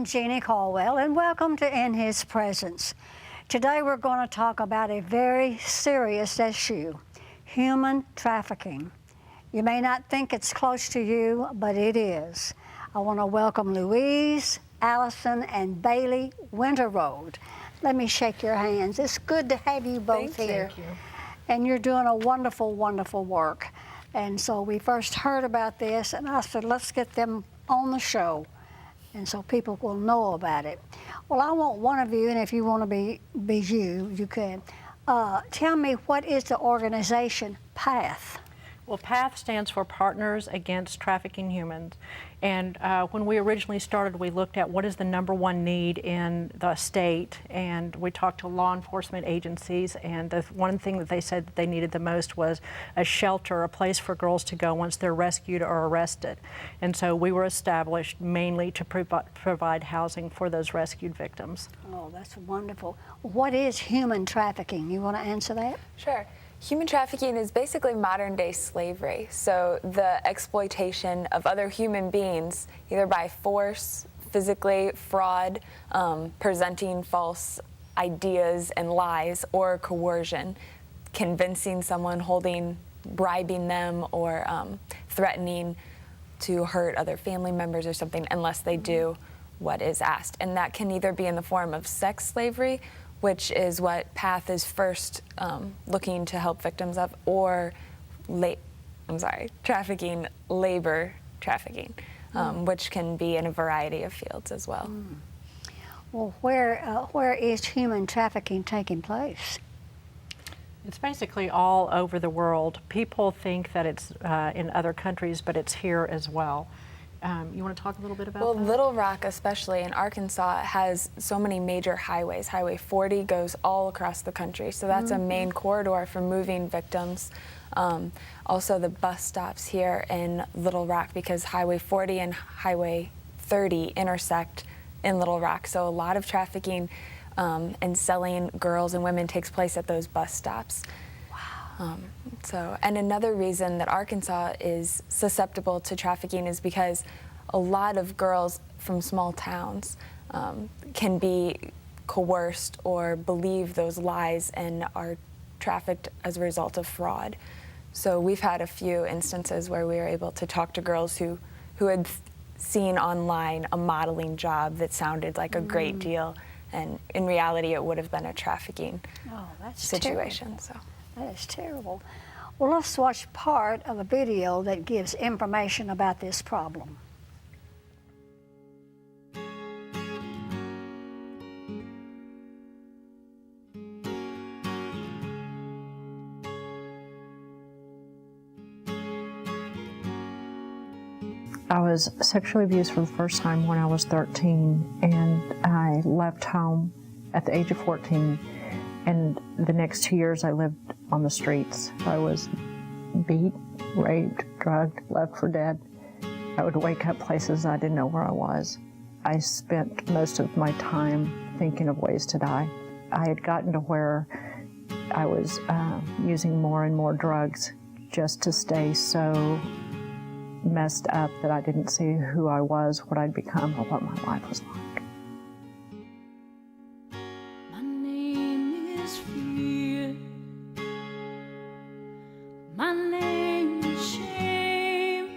I'm Jeanne Caldwell, and welcome to In His Presence. Today we're going to talk about a very serious issue, human trafficking. You may not think it's close to you, but it is. I want to welcome Louise Allison and Bailey Winterroad. Let me shake your hands. It's good to have you both here. Thank you. And you're doing a wonderful, wonderful work. And so we first heard about this, and I said, let's get them on the show, and so people will know about it. Well, I want one of you, and if you want to be you, you can. Tell me, what is the organization PATH? Well, PATH stands for Partners Against Trafficking Humans. And when we originally started, we looked at what is the #1 need in the state, and we talked to law enforcement agencies, and the one thing that they said that they needed the most was a shelter, a place for girls to go once they're rescued or arrested. And so we were established mainly to provide housing for those rescued victims. Oh, that's wonderful. What is human trafficking? You want to answer that? Sure. Human trafficking is basically modern-day slavery. So the exploitation of other human beings, either by force, physically, fraud, presenting false ideas and lies, or coercion, convincing someone, bribing them, or threatening to hurt other family members or something unless they do what is asked. And that can either be in the form of sex slavery, which is what PATH is first looking to help victims of, or trafficking, labor trafficking, which can be in a variety of fields as well. Well, where is human trafficking taking place? It's basically all over the world. People think that it's in other countries, but it's here as well. You want to talk a little bit about that? Well, Little Rock, especially in Arkansas, has so many major highways. Highway 40 goes all across the country, so that's a main corridor for moving victims. Also, the bus stops here in Little Rock, because Highway 40 and Highway 30 intersect in Little Rock, so a lot of trafficking and selling girls and women takes place at those bus stops. And another reason that Arkansas is susceptible to trafficking is because a lot of girls from small towns can be coerced or believe those lies and are trafficked as a result of fraud. So we've had a few instances where we were able to talk to girls who had seen online a modeling job that sounded like a great deal, and in reality it would have been a trafficking situation. Terrible. That is terrible. Well, let's watch part of a video that gives information about this problem. I was sexually abused for the first time when I was 13, and I left home at the age of 14. And the next 2 years I lived on the streets. I was beat, raped, drugged, left for dead. I would wake up places I didn't know where I was. I spent most of my time thinking of ways to die. I had gotten to where I was using more and more drugs just to stay so messed up that I didn't see who I was, what I'd become, or what my life was like. My name is shame,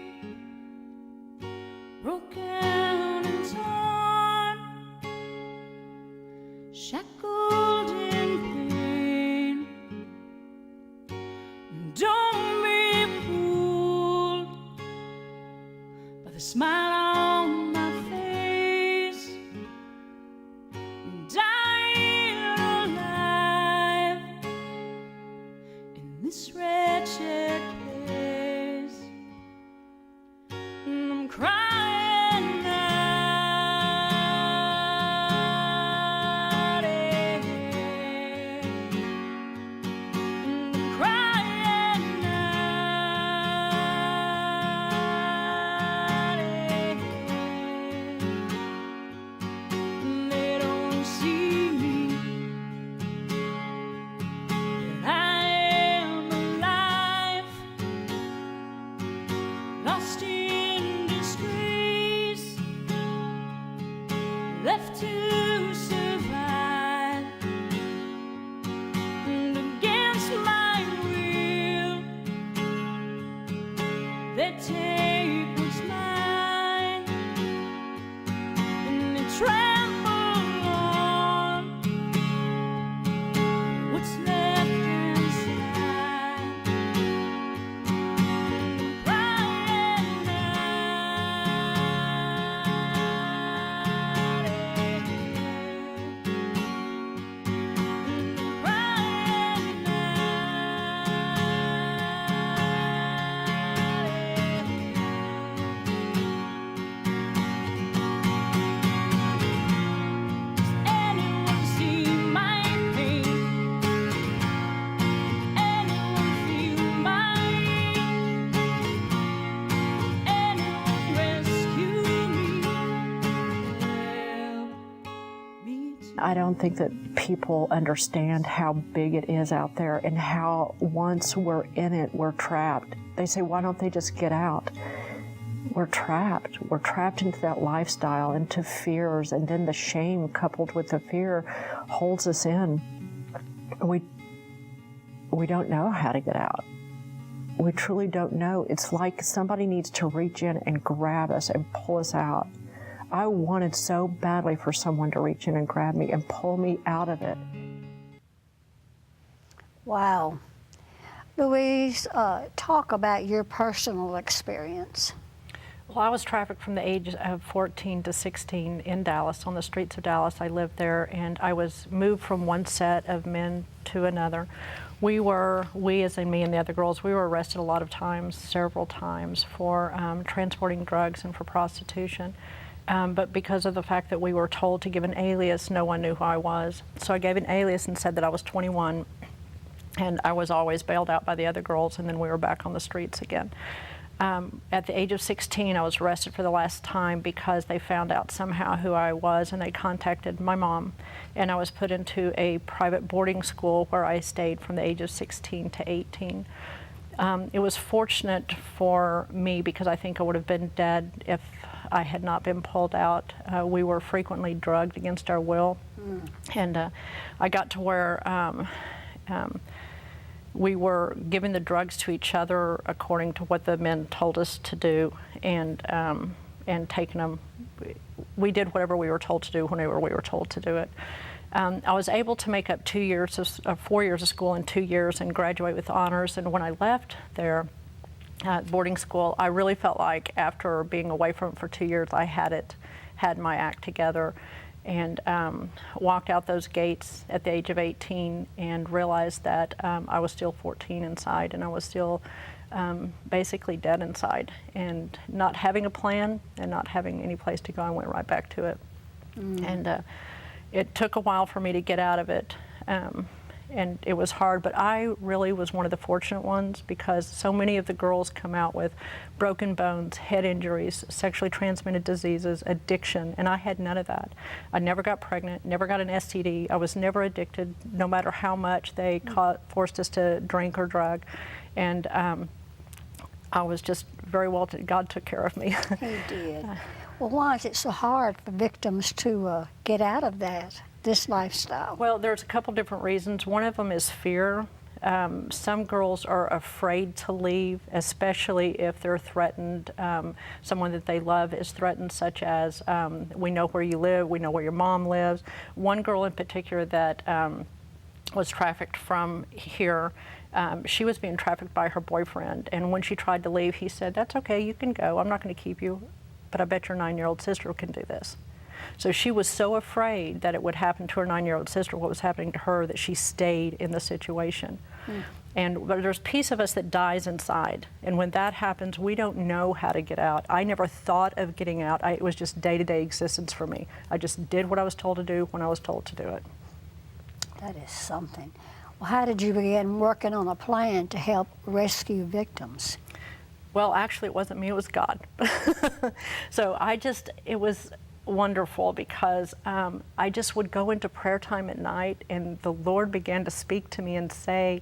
broken and torn, shackled in pain. Don't be fooled by the smile on my face. Dying alive in this wretched place. I'm crying out, left to survive. And against my will, they take what's mine, and they trample on what's left inside. Crying anyone see my pain? Anyone feel my ache? Anyone rescue me? Help me to I don't think that people understand how big it is out there and how once we're in it, we're trapped. They say, why don't they just get out? We're trapped. We're trapped into that lifestyle, into fears, and then the shame coupled with the fear holds us in. We don't know how to get out. We truly don't know. It's like somebody needs to reach in and grab us and pull us out. I wanted so badly for someone to reach in and grab me and pull me out of it. Wow. Louise, talk about your personal experience. Well, I was trafficked from the age of 14 to 16 in Dallas, on the streets of Dallas. I lived there, and I was moved from one set of men to another. We as in me and the other girls, we were arrested a lot of times, several times, for transporting drugs and for prostitution. But because of the fact that we were told to give an alias, no one knew who I was. So I gave an alias and said that I was 21, and I was always bailed out by the other girls, and then we were back on the streets again. At the age of 16, I was arrested for the last time because they found out somehow who I was, and they contacted my mom, and I was put into a private boarding school where I stayed from the age of 16 to 18. It was fortunate for me because I think I would have been dead if I had not been pulled out. We were frequently drugged against our will, and I got to where we were giving the drugs to each other according to what the men told us to do, and taking them. We did whatever we were told to do whenever we were told to do it. I was able to make up 4 years of school in 2 years and graduate with honors. And when I left there at boarding school, I really felt like after being away from it for 2 years, I had my act together, and walked out those gates at the age of 18 and realized that I was still 14 inside, and I was still basically dead inside, and not having a plan and not having any place to go. I went right back to it. And it took a while for me to get out of it, and it was hard, but I really was one of the fortunate ones because so many of the girls come out with broken bones, head injuries, sexually transmitted diseases, addiction, and I had none of that. I never got pregnant, never got an STD. I was never addicted, no matter how much they forced us to drink or drug, and I was just very well, God took care of me. He did. Well, why is it so hard for victims to get out of this lifestyle? Well, there's a couple different reasons. One of them is fear. Some girls are afraid to leave, especially if they're threatened. Someone that they love is threatened, such as, we know where you live, we know where your mom lives. One girl in particular that was trafficked from here, she was being trafficked by her boyfriend, and when she tried to leave, he said, "That's okay, you can go, I'm not going to keep you, but I bet your 9-year-old sister can do this." So she was so afraid that it would happen to her 9-year-old sister, what was happening to her, that she stayed in the situation. And there's a piece of us that dies inside, and when that happens, we don't know how to get out. I never thought of getting out. It was just day-to-day existence for me. I just did what I was told to do when I was told to do it. That is something. Well, how did you begin working on a plan to help rescue victims? Well, actually, it wasn't me, it was God. So it was wonderful because I just would go into prayer time at night, and the Lord began to speak to me and say,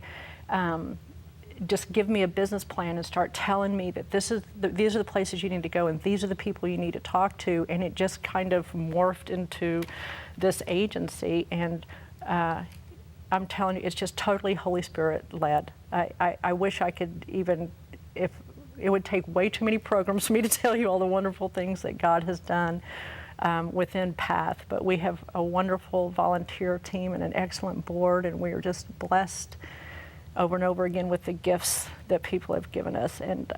just give me a business plan and start telling me that these are the places you need to go and these are the people you need to talk to, and it just kind of morphed into this agency. And I'm telling you, it's just totally Holy Spirit led. I wish I could even, if it would take way too many programs for me to tell you all the wonderful things that God has done within PATH, but we have a wonderful volunteer team and an excellent board, and we are just blessed over and over again with the gifts that people have given us. And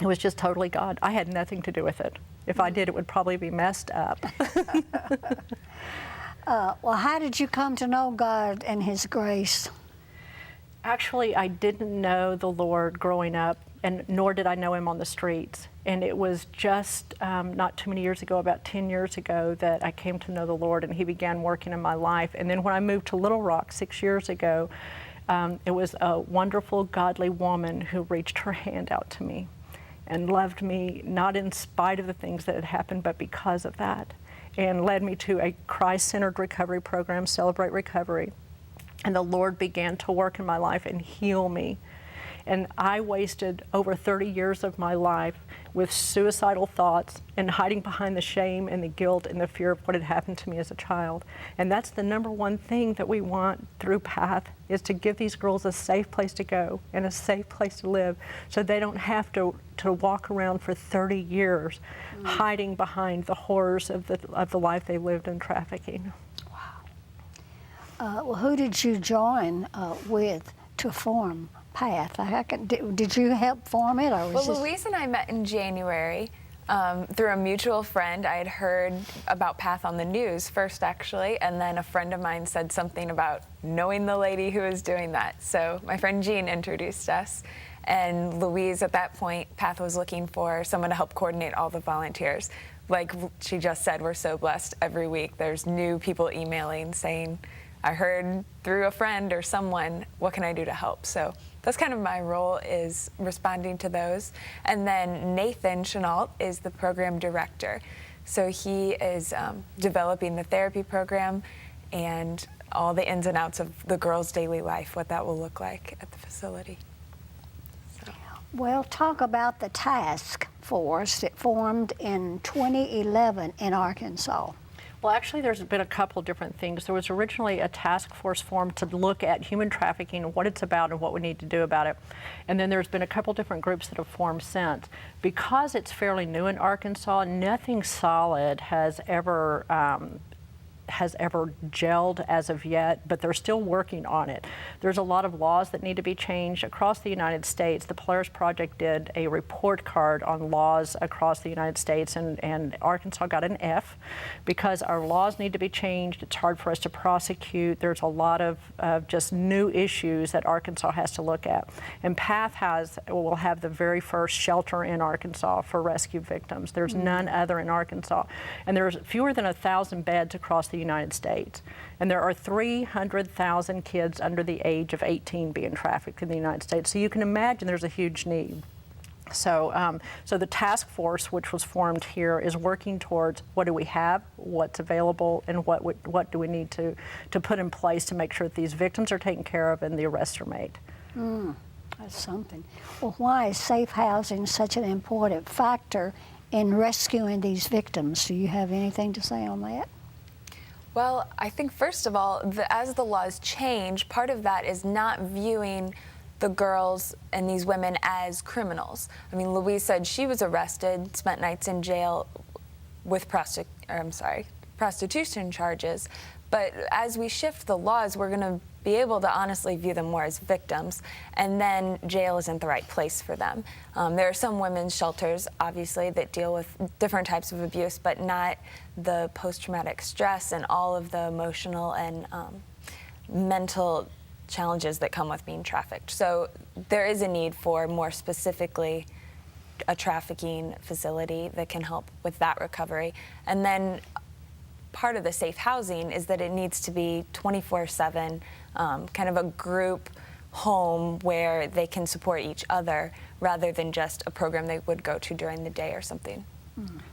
it was just totally God. I had nothing to do with it. If I did, it would probably be messed up. Well, how did you come to know God and His grace? Actually, I didn't know the Lord growing up, and nor did I know Him on the streets. And it was just not too many years ago, about 10 years ago, that I came to know the Lord, and He began working in my life. And then when I moved to Little Rock 6 years ago, it was a wonderful, godly woman who reached her hand out to me and loved me, not in spite of the things that had happened, but because of that, and led me to a Christ-centered recovery program, Celebrate Recovery. And the Lord began to work in my life and heal me. And I wasted over 30 years of my life with suicidal thoughts and hiding behind the shame and the guilt and the fear of what had happened to me as a child. And that's the number one thing that we want through PATH, is to give these girls a safe place to go and a safe place to live, so they don't have to walk around for 30 years hiding behind the horrors of the life they lived in trafficking. Well, who did you join with to form PATH? Did you help form it, or was Well, Louise and I met in January through a mutual friend. I had heard about PATH on the news first, actually, and then a friend of mine said something about knowing the lady who was doing that. So my friend Jeanne introduced us, and Louise, at that point, PATH was looking for someone to help coordinate all the volunteers. Like she just said, we're so blessed every week. There's new people emailing saying, I heard through a friend or someone, what can I do to help? So that's kind of my role, is responding to those. And then Nathan Chenault is the program director. So he is developing the therapy program and all the ins and outs of the girls' daily life, what that will look like at the facility. Well, talk about the task force that formed in 2011 in Arkansas. Well, actually, there's been a couple different things. There was originally a task force formed to look at human trafficking, what it's about, and what we need to do about it. And then there's been a couple different groups that have formed since. Because it's fairly new in Arkansas, nothing solid has ever gelled as of yet, but they're still working on it. There's a lot of laws that need to be changed across the United States. The Polaris Project did a report card on laws across the United States, and Arkansas got an F because our laws need to be changed. It's hard for us to prosecute. There's a lot of just new issues that Arkansas has to look at. And PATH will have the very first shelter in Arkansas for rescue victims. There's none other in Arkansas. And there's fewer than 1,000 beds across the United States. And there are 300,000 kids under the age of 18 being trafficked in the United States. So you can imagine there's a huge need. So, so the task force, which was formed here, is working towards what do we have, what's available, and what do we need to put in place to make sure that these victims are taken care of and the arrests are made. That's something. Well, why is safe housing such an important factor in rescuing these victims? Do you have anything to say on that? Well, I think first of all, as the laws change, part of that is not viewing the girls and these women as criminals. I mean, Louise said she was arrested, spent nights in jail with prostitution charges. But as we shift the laws, we're going to be able to honestly view them more as victims, and then jail isn't the right place for them. There are some women's shelters, obviously, that deal with different types of abuse, but not the post-traumatic stress and all of the emotional and mental challenges that come with being trafficked. So there is a need for, more specifically, a trafficking facility that can help with that recovery. And then part of the safe housing is that it needs to be 24/7, kind of a group home where they can support each other rather than just a program they would go to during the day or something.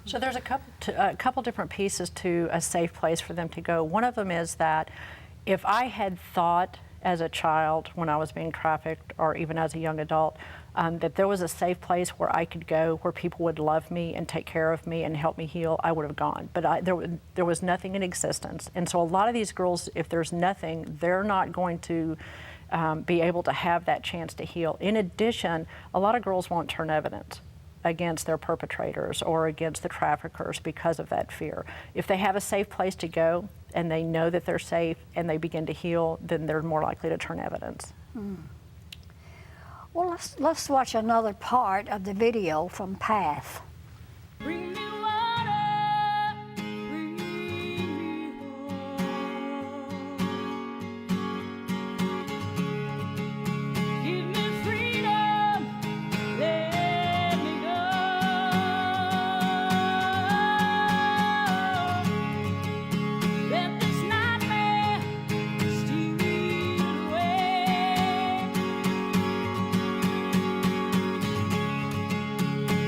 So there's a couple different pieces to a safe place for them to go. One of them is that if I had thought as a child when I was being trafficked, or even as a young adult, that there was a safe place where I could go, where people would love me and take care of me and help me heal, I would have gone. But there was nothing in existence. And so a lot of these girls, if there's nothing, they're not going to be able to have that chance to heal. In addition, a lot of girls won't turn evidence against their perpetrators or against the traffickers because of that fear. If they have a safe place to go and they know that they're safe and they begin to heal, then they're more likely to turn evidence. Well, let's watch another part of the video from Path. Bring me water, bring me hope. Give me freedom, let me go. Let this nightmare steal away.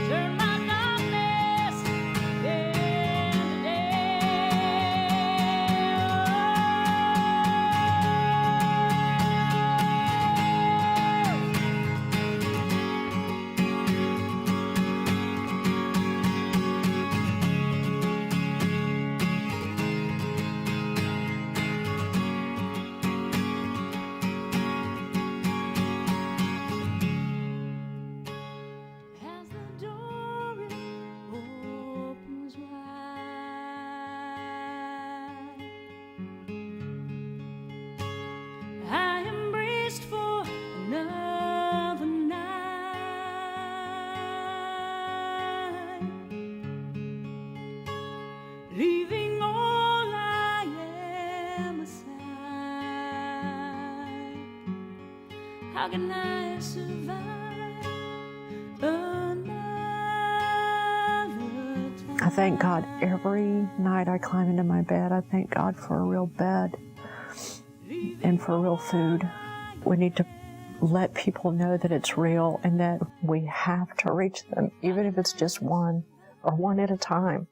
Turn my darkness into day. As the door opens wide, I am braced for another night, leaving all I am aside. How can I survive another time? I thank God every night I climb into my bed. I thank God for a real bed and for real food. We need to let people know that it's real and that we have to reach them, even if it's just one or one at a time.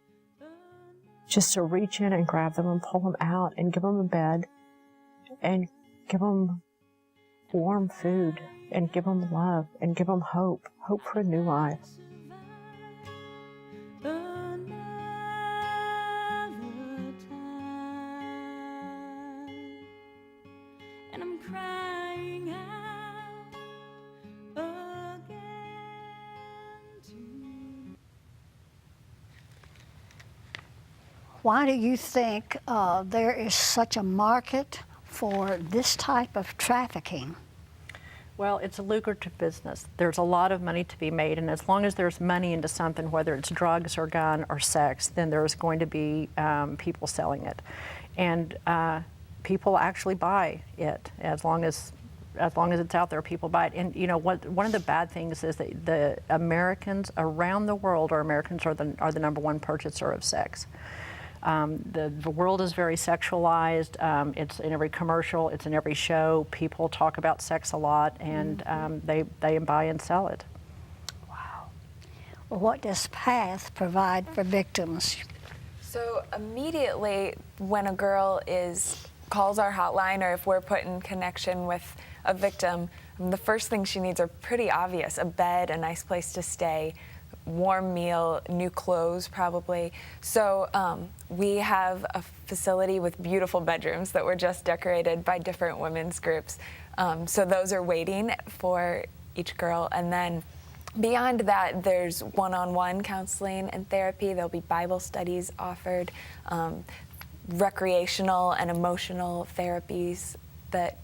Just to reach in and grab them and pull them out and give them a bed and give them warm food and give them love and give them hope for a new life. Another time, and I'm crying out again to Why do you think there is such a market for this type of trafficking? Well, it's a lucrative business. There's a lot of money to be made, and as long as there's money into something, whether it's drugs or gun or sex, then there's going to be people selling it. And people actually buy it as long as it's out there, people buy it. And you know, one of the bad things is that the Americans around the world, or Americans are the number one purchaser of sex. The world is very sexualized. It's in every commercial, it's in every show. People talk about sex a lot, and they buy and sell it. Wow. Well, what does Path provide for victims? So immediately when a girl calls our hotline, or if we're put in connection with a victim, the first things she needs are pretty obvious: a bed, a nice place to stay, warm meal, new clothes probably. So we have a facility with beautiful bedrooms that were just decorated by different women's groups. So those are waiting for each girl. And then beyond that, there's one-on-one counseling and therapy. There'll be Bible studies offered, recreational and emotional therapies that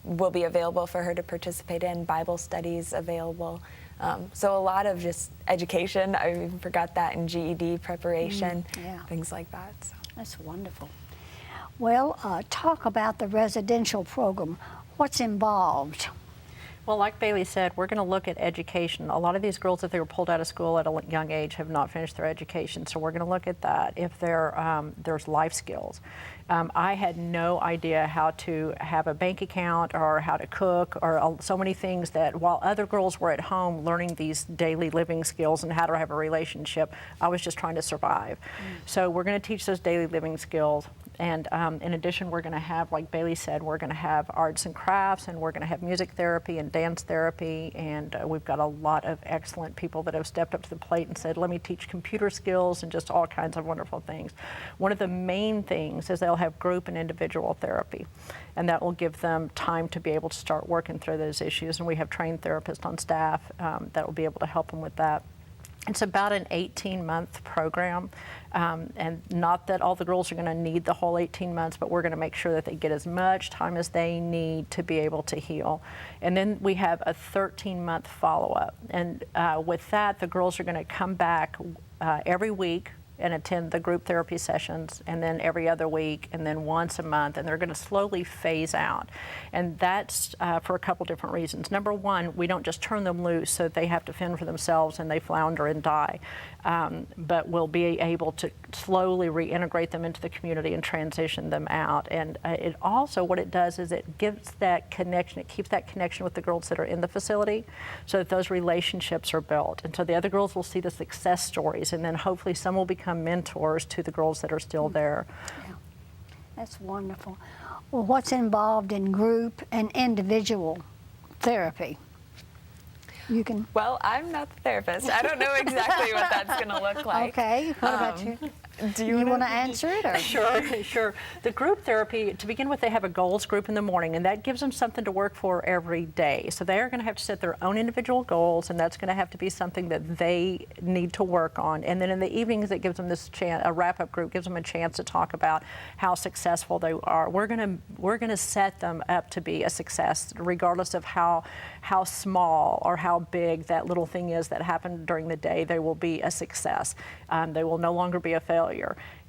will be available for her to participate in, Bible studies available. So a lot of just education. I even forgot that, in GED preparation, yeah. things like that. So. That's wonderful. Well, talk about the residential program. What's involved? Well, like Bailey said, we're going to look at education. A lot of these girls, if they were pulled out of school at a young age, have not finished their education. So we're going to look at that. If there's life skills. I had no idea how to have a bank account or how to cook, or so many things that while other girls were at home learning these daily living skills and how to have a relationship, I was just trying to survive. So we're going to teach those daily living skills. And in addition, we're going to have, like Bailey said, we're going to have arts and crafts, and we're going to have music therapy and dance therapy. And we've got a lot of excellent people that have stepped up to the plate and said, let me teach computer skills and just all kinds of wonderful things. One of the main things is they'll have group and individual therapy, and that will give them time to be able to start working through those issues. And we have trained therapists on staff that will be able to help them with that. It's about an 18-month program, and not that all the girls are going to need the whole 18 months, but we're going to make sure that they get as much time as they need to be able to heal. And then we have a 13-month follow-up, and with that, the girls are going to come back every week and attend the group therapy sessions, and then every other week, and then once a month, and they're going to slowly phase out. And that's for a couple different reasons. Number one, we don't just turn them loose so they have to fend for themselves and they flounder and die, but we'll be able to slowly reintegrate them into the community and transition them out. And it also, what it does is it gives that connection, it keeps that connection with the girls that are in the facility so that those relationships are built. And so the other girls will see the success stories, and then hopefully some will become mentors to the girls that are still there. Yeah. That's wonderful. Well, what's involved in group and individual therapy? You can. Well, I'm not the therapist. I don't know exactly what that's going to look like. Okay. What about you? Do you want to answer it? Or? Sure. The group therapy, to begin with, they have a goals group in the morning, and that gives them something to work for every day. So they are going to have to set their own individual goals, and that's going to have to be something that they need to work on. And then in the evenings, it gives them this chance, a wrap-up group gives them a chance to talk about how successful they are. We're going to set them up to be a success, regardless of how small or how big that little thing is that happened during the day. They will be a success. They will no longer be a failure.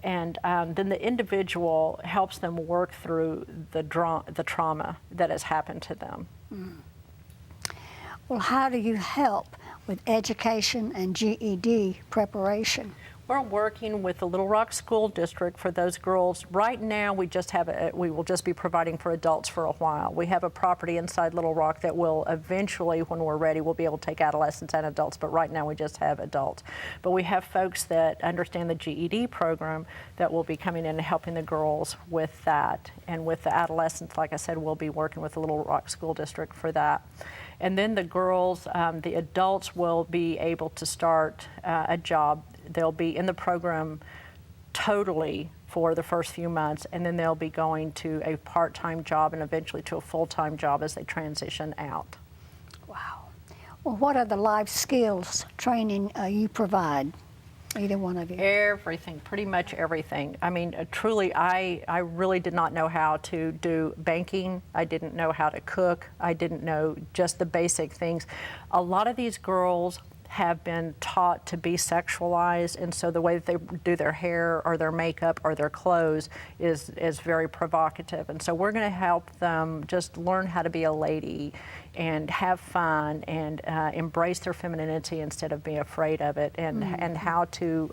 And then the individual helps them work through the trauma that has happened to them. Well, how do you help with education and GED preparation? We're working with the Little Rock School District for those girls. Right now, we will just be providing for adults for a while. We have a property inside Little Rock that will eventually, when we're ready, we'll be able to take adolescents and adults, but right now we just have adults. But we have folks that understand the GED program that will be coming in and helping the girls with that. And with the adolescents, like I said, we'll be working with the Little Rock School District for that. And then the girls, the adults will be able to start a job. They'll be in the program totally for the first few months, and then they'll be going to a part-time job and eventually to a full-time job as they transition out. Wow. Well, what are the life skills training you provide? Either one of you? Everything, pretty much everything. I mean, truly, I really did not know how to do banking. I didn't know how to cook. I didn't know just the basic things. A lot of these girls have been taught to be sexualized, and so the way that they do their hair or their makeup or their clothes is very provocative. And so we're going to help them just learn how to be a lady and have fun and embrace their femininity instead of being afraid of it, and how to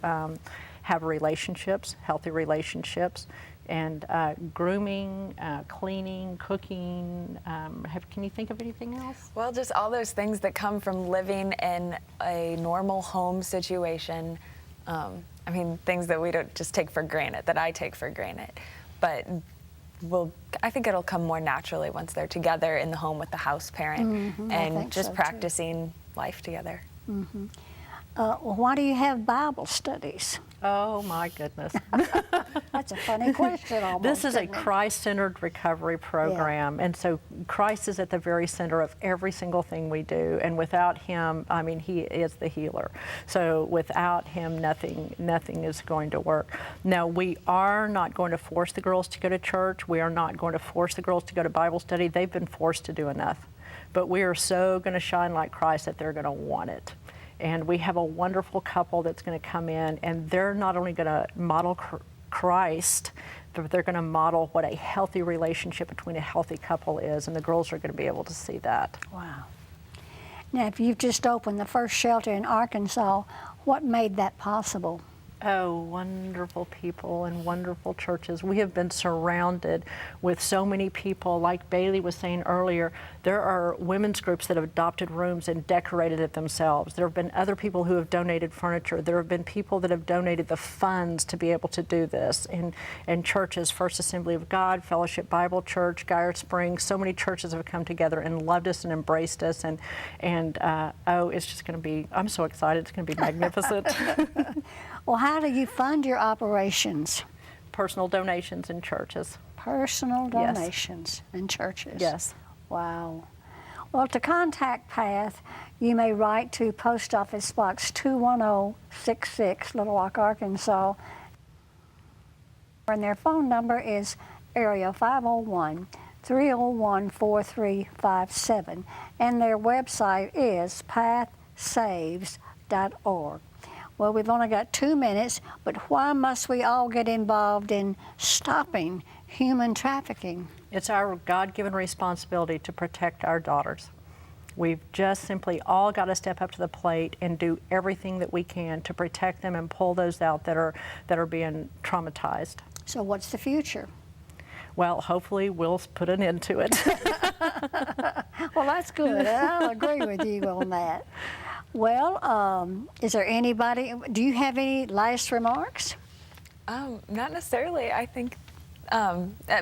have relationships, healthy relationships, and grooming, cleaning, cooking. Can you think of anything else? Well, just all those things that come from living in a normal home situation. I mean, things that we don't just take for granted, that I take for granted. But I think it'll come more naturally once they're together in the home with the house parent and just practicing life together. Well, why do you have Bible studies? Oh my goodness. That's a funny question almost. This is a isn't it? Christ-centered recovery program, and so Christ is at the very center of every single thing we do, and without him, I mean, he is the healer. So without him, nothing is going to work. Now, we are not going to force the girls to go to church. We are not going to force the girls to go to Bible study. They've been forced to do enough. But we are so going to shine like Christ that they're going to want it. And we have a wonderful couple that's going to come in, and they're not only going to model Christ, but they're going to model what a healthy relationship between a healthy couple is, and the girls are going to be able to see that. Wow. Now, if you've just opened the first shelter in Arkansas, what made that possible? Oh, wonderful people and wonderful churches. We have been surrounded with so many people. Like Bailey was saying earlier, there are women's groups that have adopted rooms and decorated it themselves. There have been other people who have donated furniture. There have been people that have donated the funds to be able to do this. And churches, First Assembly of God, Fellowship Bible Church, Geyer Springs, so many churches have come together and loved us and embraced us. And oh, it's just going to be, I'm so excited. It's going to be magnificent. Well, how do you fund your operations? Personal donations in churches. Personal Yes. donations in churches? Yes. Wow. Well, to contact PATH, you may write to Post Office Box 21066, Little Rock, Arkansas. And their phone number is area 501-301-4357. And their website is pathsaves.org. Well, we've only got 2 minutes, but why must we all get involved in stopping human trafficking? It's our God-given responsibility to protect our daughters. We've just simply all got to step up to the plate and do everything that we can to protect them and pull those out that are being traumatized. So what's the future? Well, hopefully we'll put an end to it. Well, that's good. I'll agree with you on that. Well, is there anybody, do you have any last remarks? Not necessarily. I think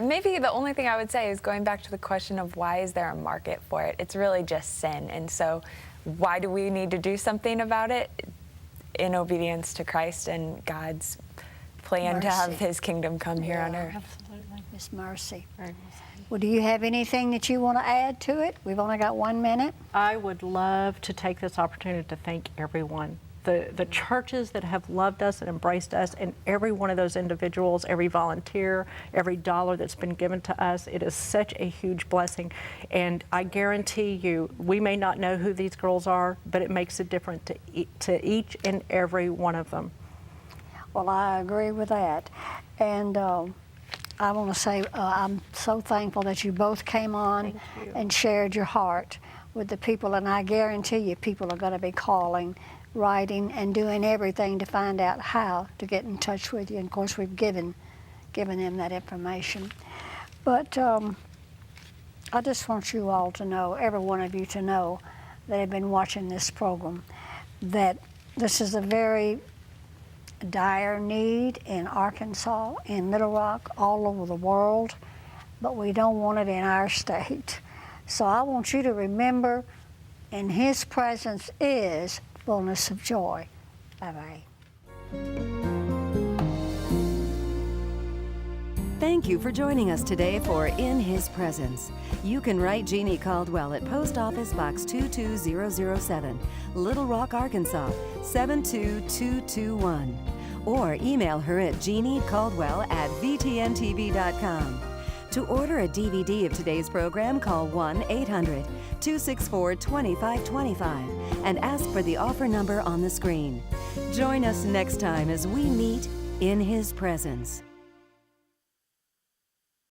maybe the only thing I would say is going back to the question of why is there a market for it? It's really just sin. And so why do we need to do something about it? In obedience to Christ and God's plan to have Mercy. His kingdom come here on earth. Absolutely. Miss Mercy. Very well. Well, do you have anything that you want to add to it? We've only got 1 minute. I would love to take this opportunity to thank everyone. The churches that have loved us and embraced us, and every one of those individuals, every volunteer, every dollar that's been given to us. It is such a huge blessing. And I guarantee you, we may not know who these girls are, but it makes a difference to each and every one of them. Well, I agree with that. And I want to say I'm so thankful that you both came on and shared your heart with the people. And I guarantee you people are going to be calling, writing, and doing everything to find out how to get in touch with you. And of course, we've given them that information. But I just want you all to know, every one of you to know that have been watching this program, that this is a very dire need in Arkansas, in Little Rock, all over the world, but we don't want it in our state. So I want you to remember, in His presence is fullness of joy. Bye-bye. Thank you for joining us today for In His Presence. You can write Jeanne Caldwell at Post Office Box 22007, Little Rock, Arkansas 72221, or email her at jeannecaldwell@vtntv.com. To order a DVD of today's program, call 1-800-264-2525 and ask for the offer number on the screen. Join us next time as we meet in His presence.